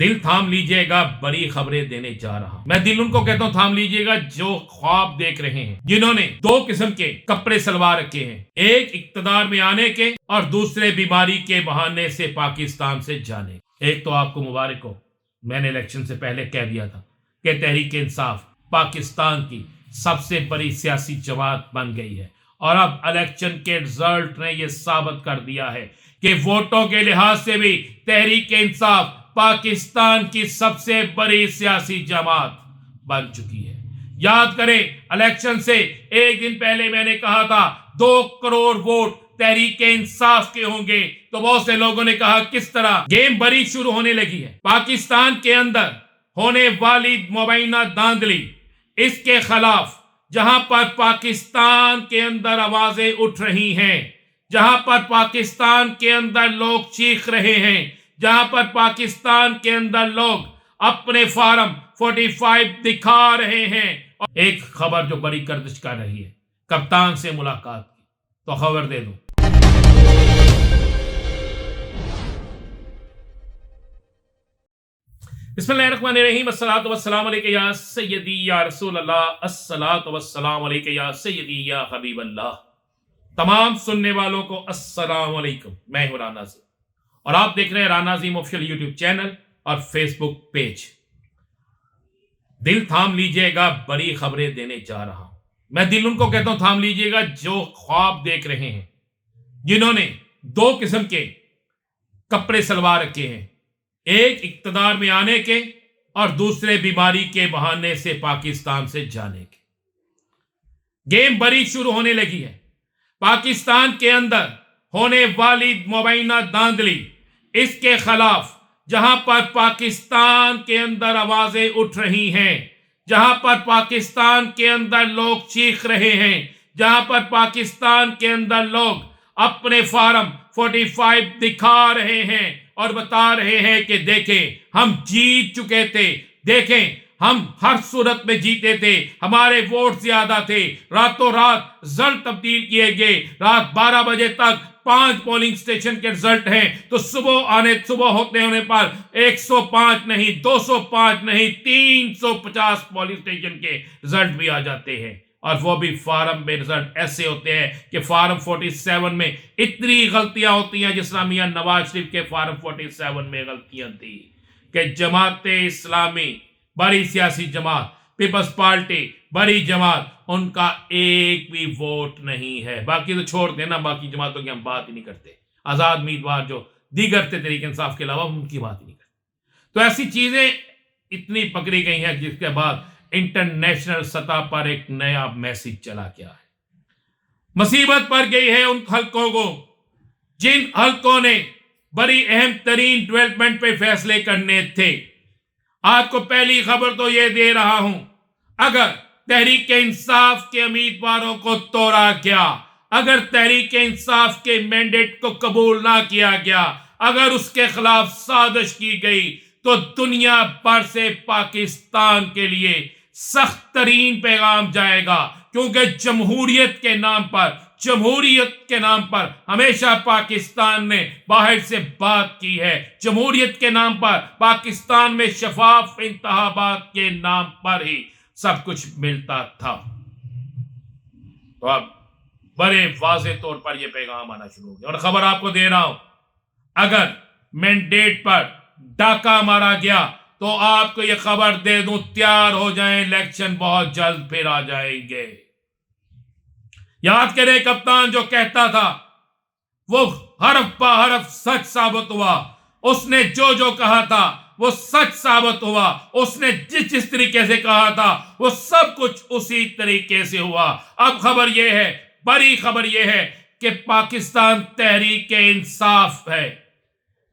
दिल थाम लीजिएगा, बड़ी खबरें देने जा रहा हूं। मैं दिल उनको कहता हूं थाम लीजिएगा जो ख्वाब देख रहे हैं, जिन्होंने दो किस्म के कपड़े सलवा रखे हैं, एक इक्तदार में आने के और दूसरे बीमारी के बहाने से पाकिस्तान से जाने। एक तो आपको मुबारक हो, मैंने इलेक्शन से पहले कह दिया था कि तहरीक इंसाफ पाकिस्तान की सबसे बड़ी सियासी जमात बन गई है और अब इलेक्शन के रिजल्ट ने यह साबित कर दिया है कि वोटों के लिहाज से भी तहरीक इंसाफ पाकिस्तान की सबसे बड़ी सियासी जमात बन चुकी है। याद करें, इलेक्शन से एक दिन पहले मैंने कहा था 2 करोड़ वोट तहरीक इंसाफ के होंगे, तो बहुत से लोगों ने कहा किस तरह। गेम बड़ी शुरू होने लगी है। पाकिस्तान के अंदर होने वाली मुबैना धांधली, इसके खिलाफ जहां पर पाकिस्तान के अंदर आवाजें उठ रही हैं, जहां पर पाकिस्तान के अंदर लोग चीख रहे हैं, जहां पर पाकिस्तान के अंदर लोग अपने फार्म 45 दिखा रहे हैं। एक खबर जो बड़ी गर्दिश कर रही है, कप्तान से मुलाकात की, तो खबर दे दूं। बिस्मिल्लाहिर्रहमानिर्रहीम, अस्सलातु वस्सलामु अलैका या सय्यदी या रसूल अल्लाह, अस्सलातु वस्सलामु अलैका या सय्यदी या हबीब अल्लाह। तमाम सुनने वालों को अस्सलाम वालेकुम। मैं हूं राना ज़ीम और आप देख रहे हैं राना ज़ीम ऑफिशियल यूट्यूब चैनल और फेसबुक पेज। दिल थाम लीजिएगा, बड़ी खबरें देने जा रहा हूं। मैं दिल उनको कहता हूं थाम लीजिएगा जो ख्वाब देख रहे हैं, जिन्होंने दो किस्म के कपड़े सलवा रखे हैं, एक इक्तदार में आने के और दूसरे बीमारी के बहाने से पाकिस्तान से जाने के। गेम बड़ी शुरू होने लगी है। पाकिस्तान के अंदर होने वाली मुबैना धांधली, इसके खिलाफ जहां पर पाकिस्तान के अंदर आवाजें उठ रही हैं, जहां पर पाकिस्तान के अंदर लोग चीख रहे हैं, जहां पर पाकिस्तान के अंदर लोग अपने फार्म 45 दिखा रहे हैं और बता रहे हैं कि देखें हम जीत चुके थे, देखें हम हर सूरत में जीते थे, हमारे वोट ज्यादा थे, रातों रात रिजल्ट तब्दील किए गए, रात 12 बजे तक 5 पोलिंग स्टेशन के रिजल्ट हैं, तो सुबह होने पर 105 नहीं, 205 नहीं, 350 पोलिंग स्टेशन के रिजल्ट भी आ जाते हैं। और वो भी फार्म में रिजल्ट ऐसे होते हैं कि फार्म 47 में इतनी गलतियां होती हैं, जिस मियां नवाज शरीफ के फार्म 47 में गलतियां थी कि जमात इस्लामी बड़ी सियासी जमात, पीपल्स पार्टी बड़ी जमात, उनका एक भी वोट नहीं है। बाकी तो छोड़ देना, बाकी जमातों की हम बात ही नहीं करते। आजाद उम्मीदवार जो दीगर थे तहरीक इंसाफ के अलावा, उनकी बात ही नहीं करते। तो ऐसी चीजें इतनी पकड़ी गई हैं जिसके बाद इंटरनेशनल सतह पर एक नया मैसेज चला गया है। मुसीबत पड़ गई है उन हल्कों को जिन हल्कों ने बड़ी अहम तरीन डेवलपमेंट पे फैसले करने थे। आपको पहली खबर तो यह दे रहा हूं, अगर तहरीक इंसाफ के उम्मीदवारों को तोड़ा गया, अगर तहरीक इंसाफ के मैंडेट को कबूल ना किया गया, अगर उसके खिलाफ साजिश की गई, तो दुनिया भर से पाकिस्तान के लिए सख्त तरीन पैगाम जाएगा। क्योंकि जमहूरियत के नाम पर हमेशा पाकिस्तान ने बाहर से बात की है। जमहूरियत के नाम पर, पाकिस्तान में शफाफ इंतखाबात के नाम पर ही सब कुछ मिलता था। तो अब बड़े वाज़े तौर पर यह पैगाम आना शुरू हो गया। और खबर आपको दे रहा हूं, अगर मैंडेट पर डाका मारा गया तो आपको यह खबर दे दूं, तैयार हो जाएं, इलेक्शन बहुत जल्द फिर आ जाएंगे। याद करें, कप्तान जो कहता था वो हरफ पा हरफ सच साबित हुआ। उसने जो जो कहा था वो सच साबित हुआ। उसने जिस जिस तरीके से कहा था वो सब कुछ उसी तरीके से हुआ। अब खबर यह है, बड़ी खबर यह है कि पाकिस्तान तहरीक इंसाफ है,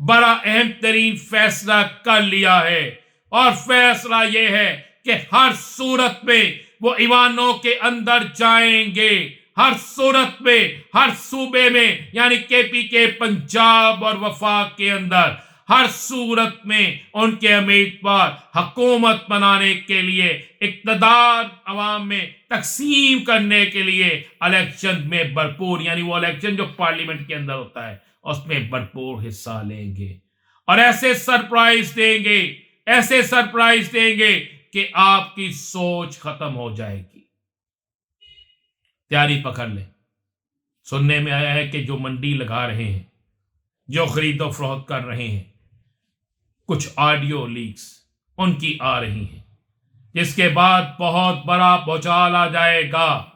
बड़ा अहम तरीन फैसला कर लिया है। और फैसला यह है कि हर सूरत में वो ईवानों के अंदर जाएंगे, हर सूरत में, हर सूबे में, यानी केपीके पंजाब और वफाक के अंदर हर सूरत में उनके उम्मीदवार हुकूमत बनाने के लिए, इक़्तिदार अवाम में तकसीम करने के लिए इलेक्शन में भरपूर, यानी वो इलेक्शन जो पार्लियामेंट के अंदर होता है उसमें भरपूर हिस्सा लेंगे। और ऐसे सरप्राइज देंगे, ऐसे सरप्राइज देंगे कि आपकी सोच खत्म हो जाएगी। तैयारी पकड़ लें। सुनने में आया है कि जो मंडी लगा रहे हैं, जो खरीदो फरोख्त कर रहे हैं, कुछ ऑडियो लीक्स उनकी आ रही हैं, जिसके बाद बहुत बड़ा भूचाल आ जाएगा।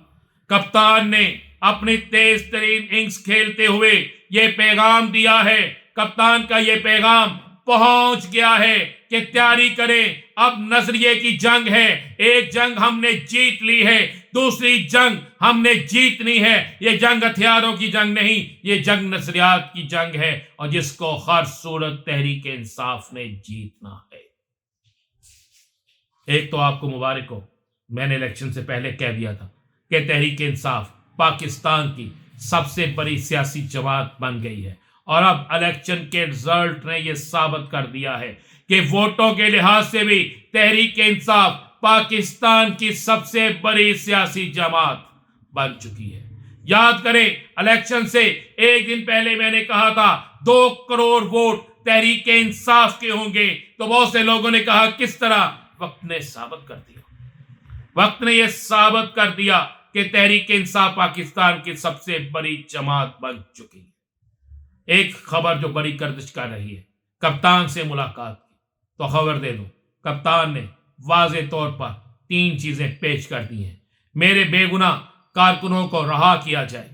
कप्तान ने अपनी तेज तरीन इनिंग्स खेलते हुए यह पैगाम दिया है, कप्तान का यह पैगाम पहुंच गया है कि तैयारी करें, अब नजरिए की जंग है। एक जंग हमने जीत ली है, दूसरी जंग हमने जीतनी है। ये जंग हथियारों की जंग नहीं, ये जंग नजरियात की जंग है, और जिसको हर सूरत तहरीक इंसाफ ने जीतना है। एक तो आपको मुबारक हो, मैंने इलेक्शन से पहले कह दिया था कि तहरीक इंसाफ पाकिस्तान की सबसे बड़ी सियासी जमात बन गई है, और अब इलेक्शन के रिजल्ट ने यह साबित कर दिया है कि वोटों के लिहाज से भी तहरीक इंसाफ पाकिस्तान की सबसे बड़ी सियासी जमात बन चुकी है। याद करें, इलेक्शन से एक दिन पहले मैंने कहा था 2 करोड़ वोट तहरीक इंसाफ के होंगे, तो बहुत से लोगों ने कहा किस तरह। वक्त ने साबित कर दिया, वक्त ने यह साबित कर दिया कि तहरीक इंसाफ पाकिस्तान की सबसे बड़ी जमात बन चुकी है। एक खबर जो बड़ी गर्दिश कर रही है, कप्तान से मुलाकात की, तो खबर दे दूं, कप्तान ने वाज़े तौर पर 3 चीजें पेश कर दी हैं। मेरे बेगुनाह कारकुनों को रहा किया जाए,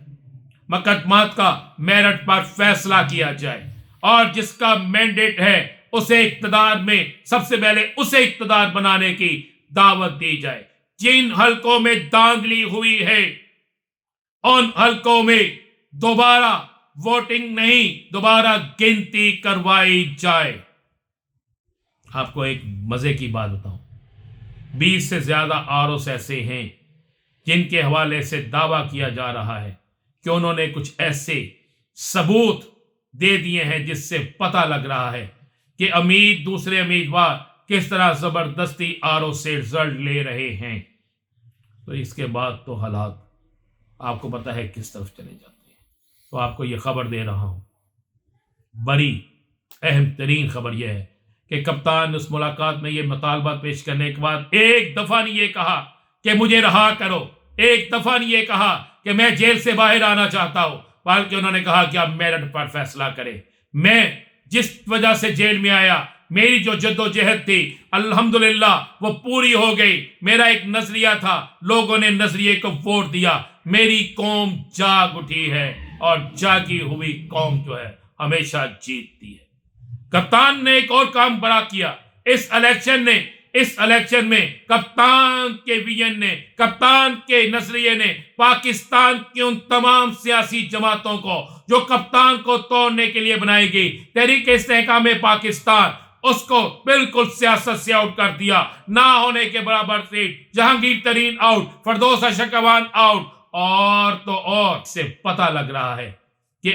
मुकदमात का मेरिट पर फैसला किया जाए, और जिसका मैंडेट है उसे इक्तदार में सबसे पहले उसे इक्तदार बनाने की दावत दी जाए। जिन हलकों में धांधली हुई है उन हलकों में दोबारा वोटिंग नहीं, दोबारा गिनती करवाई जाए। आपको एक मजे की बात बताऊं, 20 से ज्यादा आरोप ऐसे हैं जिनके हवाले से दावा किया जा रहा है कि उन्होंने कुछ ऐसे सबूत दे दिए हैं जिससे पता लग रहा है कि दूसरे उम्मीदवार किस तरह जबरदस्ती आरओ से रिजल्ट ले रहे हैं। तो इसके बाद तो हालात आपको पता है किस तरफ चले जाते हैं। तो आपको यह खबर दे रहा हूं, बड़ी अहम तरीन खबर यह है कि कप्तान उस मुलाकात में यह मुतालबा पेश करने के बाद एक दफा नहीं ये कहा कि मुझे रहा करो, एक दफा नहीं ये कहा कि मैं जेल से बाहर आना चाहता हूं, बल्कि उन्होंने कहा कि आप मेरिट पर फैसला करें। मैं जिस वजह से जेल में आया, मेरी जो जद्दोजहद थी अल्हम्दुलिल्लाह वो पूरी हो गई। मेरा एक नजरिया था, लोगों ने नजरिए को वोट दिया, मेरी कौम जाग उठी है, और जागी हुई कौम जो है हमेशा जीतती है। कप्तान ने एक और काम बड़ा किया इस इलेक्शन में कप्तान के विजन ने, कप्तान के नजरिए ने पाकिस्तान की उन तमाम सियासी जमातों को जो कप्तान को तोड़ने के लिए बनाई गई तहरीक इस्तेहकाम पाकिस्तान, उसको बिल्कुल सियासत से आउट कर दिया। ना होने के बराबर सीट, जहांगीर तरीन आउट, फरदौस अशकवान आउट, और तो और से पता लग रहा है कि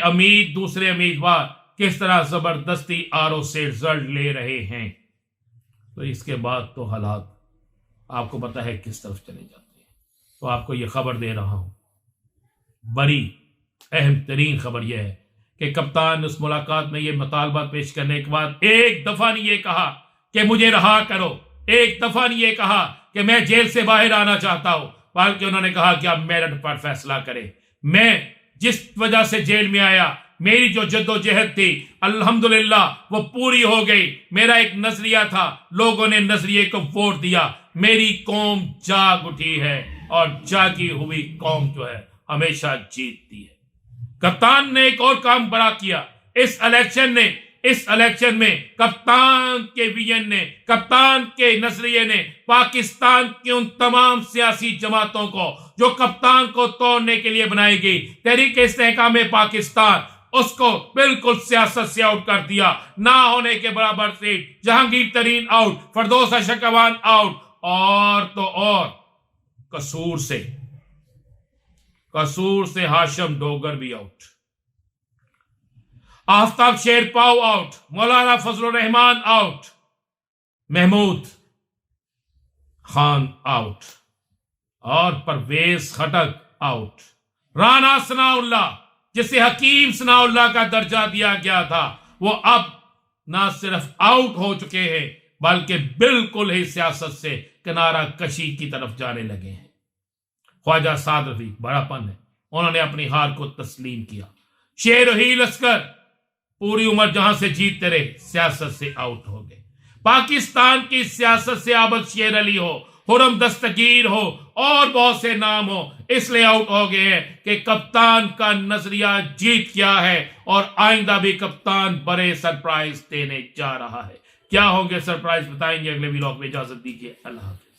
दूसरे उम्मीदवार किस तरह जबरदस्ती आरओ से रिजल्ट ले रहे हैं। तो इसके बाद तो हालात आपको पता है किस तरफ चले जाते हैं। तो आपको यह खबर दे रहा हूं, बड़ी अहम तरीन खबर यह है कि कप्तान उस मुलाकात में यह मुतालबा पेश करने के बाद एक दफा नहीं ये कहा कि मुझे रहा करो, एक दफा नहीं ये कहा कि मैं जेल से बाहर आना चाहता हूं, बल्कि उन्होंने कहा कि आप मेरिट पर फैसला करें। मैं जिस वजह से जेल में आया, मेरी जो जद्दोजहद थी अल्हम्दुलिल्लाह वो पूरी हो गई। मेरा एक नजरिया था, लोगों ने नजरिए को वोट दिया, मेरी कौम जाग उठी है, और जागी हुई कौम जो है हमेशा जीतती है। कप्तान ने एक और काम बड़ा किया इस इलेक्शन में कप्तान के विजन ने, कप्तान के नजरिए ने पाकिस्तान की उन तमाम सियासी जमातों को जो कप्तान को तोड़ने के लिए बनाई गई तहरीक इस्तेहकाम पाकिस्तान, उसको बिल्कुल सियासत से आउट कर दिया। ना होने के बराबर सीट, जहांगीर तरीन आउट, फरदौस अशकवान आउट, और तो और कसूर से हाशिम डोगर भी आउट, आफ्ताब शेरपाव आउट, मौलाना फजलुर रहमान आउट, महमूद खान आउट, और परवेज खटक आउट। राना सनाउल्लाह, जिसे हकीम सनाउल्लाह का दर्जा दिया गया था, वो अब ना सिर्फ आउट हो चुके हैं बल्कि बिल्कुल ही सियासत से किनारा कशी की तरफ जाने लगे हैं। ख्वाजा साद रफीक बड़ापन है, उन्होंने अपनी हार को तस्लीम किया। शेर ही लश्कर पूरी उम्र जहां से जीतते रहे, सियासत से आउट हो गए। पाकिस्तान की सियासत से आबद शेर अली हो, हुरम दस्तगीर हो और बहुत से नाम हो, इसलिए आउट हो गए हैं कि कप्तान का नजरिया जीत गया है और आइंदा भी कप्तान बड़े सरप्राइज देने जा रहा है। क्या होंगे सरप्राइज बताएंगे अगले व्लॉग में। इजाजत दीजिए, अल्लाह हाफ़िज़।